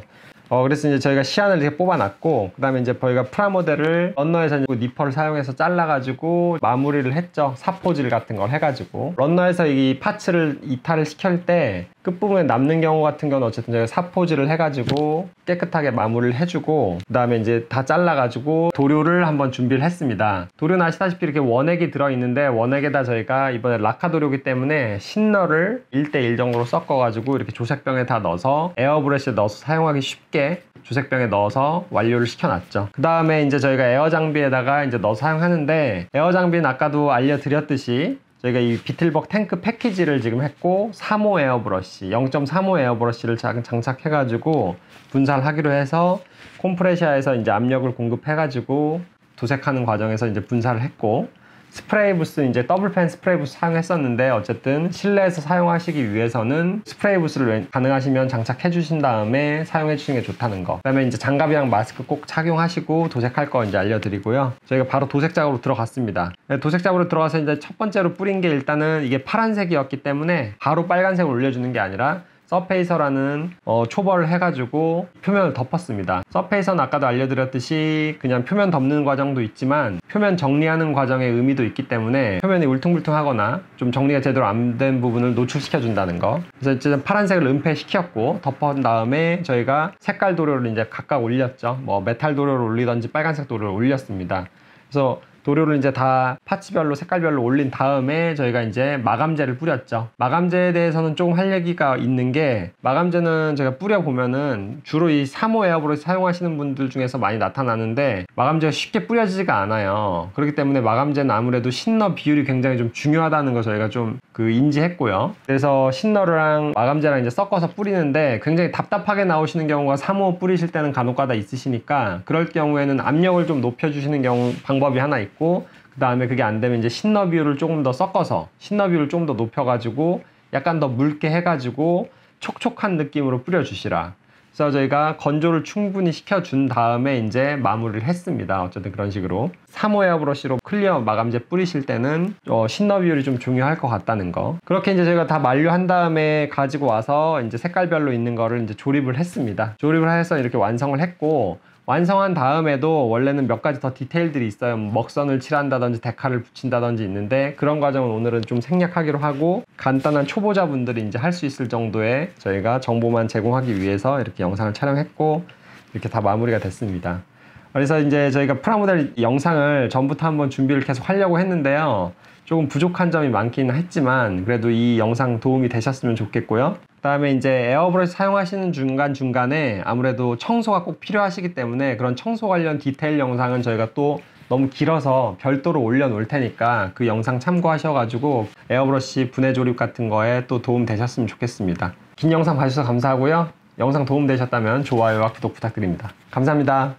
그래서 이제 저희가 시안을 이렇게 뽑아놨고, 그 다음에 이제 저희가 프라모델을 런너에서 니퍼를 사용해서 잘라가지고 마무리를 했죠. 사포질 같은 걸 해가지고. 런너에서 이 파츠를 이탈을 시킬 때 끝부분에 남는 경우 같은 경우는 어쨌든 저희가 사포질을 해가지고 깨끗하게 마무리를 해주고, 그 다음에 이제 다 잘라가지고 도료를 한번 준비를 했습니다. 도료는 아시다시피 이렇게 원액이 들어있는데, 원액에다 저희가 이번에 라카 도료기 때문에 신너를 1:1 정도로 섞어가지고 이렇게 조색병에 다 넣어서 에어브러시에 넣어서 사용하기 쉽게 조색병에 넣어서 완료를 시켜놨죠. 그 다음에 이제 저희가 에어 장비에다가 이제 넣어서 사용하는데, 에어 장비는 아까도 알려드렸듯이 저희가 이 비틀벅 탱크 패키지를 지금 했고, 3호 에어브러시, 0.35 에어브러시를 장착해가지고 분사를 하기로 해서 콤프레시아에서 이제 압력을 공급해가지고 도색하는 과정에서 이제 분사를 했고, 스프레이 부스 이제 더블팬 스프레이 부스 사용했었는데 어쨌든 실내에서 사용하시기 위해서는 스프레이 부스를 가능하시면 장착해 주신 다음에 사용해 주시는 게 좋다는 거. 그다음에 이제 장갑이랑 마스크 꼭 착용하시고 도색할 거 이제 알려드리고요. 저희가 바로 도색 작업으로 들어갔습니다. 도색 작업으로 들어가서 이제 첫 번째로 뿌린 게 일단은 이게 파란색이었기 때문에 바로 빨간색을 올려주는 게 아니라 서페이서라는 초벌을 해가지고 표면을 덮었습니다. 서페이서는 아까도 알려드렸듯이 그냥 표면 덮는 과정도 있지만 표면 정리하는 과정의 의미도 있기 때문에 표면이 울퉁불퉁하거나 좀 정리가 제대로 안 된 부분을 노출시켜 준다는 거. 그래서 이제 파란색을 은폐시켰고 덮은 다음에 저희가 색깔 도료를 이제 각각 올렸죠. 뭐 메탈 도료를 올리던지 빨간색 도료를 올렸습니다. 그래서 도료를 이제 다 파츠별로 색깔별로 올린 다음에 저희가 이제 마감제를 뿌렸죠. 마감제에 대해서는 조금 할 얘기가 있는 게, 마감제는 제가 뿌려보면은 주로 이 3호 에어브러시 사용하시는 분들 중에서 많이 나타나는데 마감제가 쉽게 뿌려지지가 않아요. 그렇기 때문에 마감제는 아무래도 신너 비율이 굉장히 좀 중요하다는 거 저희가 좀 인지했고요. 그래서 신너랑 마감제랑 이제 섞어서 뿌리는데 굉장히 답답하게 나오시는 경우가 3호 뿌리실 때는 간혹가다 있으시니까, 그럴 경우에는 압력을 좀 높여주시는 방법이 하나 있고, 그 다음에 그게 안 되면 이제 신너 비율을 조금 더 섞어서 신너 비율을 좀 더 높여가지고 약간 더 묽게 해가지고 촉촉한 느낌으로 뿌려주시라. 그래서 저희가 건조를 충분히 시켜준 다음에 이제 마무리를 했습니다. 어쨌든 그런 식으로 3호 에어브러시로 클리어 마감제 뿌리실 때는 신너 비율이 좀 중요할 것 같다는 거. 그렇게 이제 저희가 다 만료한 다음에 가지고 와서 이제 색깔별로 있는 거를 이제 조립을 했습니다. 조립을 해서 이렇게 완성을 했고, 완성한 다음에도 원래는 몇 가지 더 디테일들이 있어요. 먹선을 칠한다든지 데칼을 붙인다든지 있는데, 그런 과정은 오늘은 좀 생략하기로 하고 간단한 초보자분들이 이제 할 수 있을 정도의 저희가 정보만 제공하기 위해서 이렇게 영상을 촬영했고 이렇게 다 마무리가 됐습니다. 그래서 이제 저희가 프라모델 영상을 전부터 한번 준비를 계속 하려고 했는데요. 조금 부족한 점이 많긴 했지만 그래도 이 영상 도움이 되셨으면 좋겠고요. 그 다음에 이제 에어브러시 사용하시는 중간중간에 아무래도 청소가 꼭 필요하시기 때문에 그런 청소 관련 디테일 영상은 저희가 또 너무 길어서 별도로 올려놓을 테니까 그 영상 참고하셔가지고 에어브러시 분해 조립 같은 거에 또 도움 되셨으면 좋겠습니다. 긴 영상 봐주셔서 감사하고요. 영상 도움 되셨다면 좋아요와 구독 부탁드립니다. 감사합니다.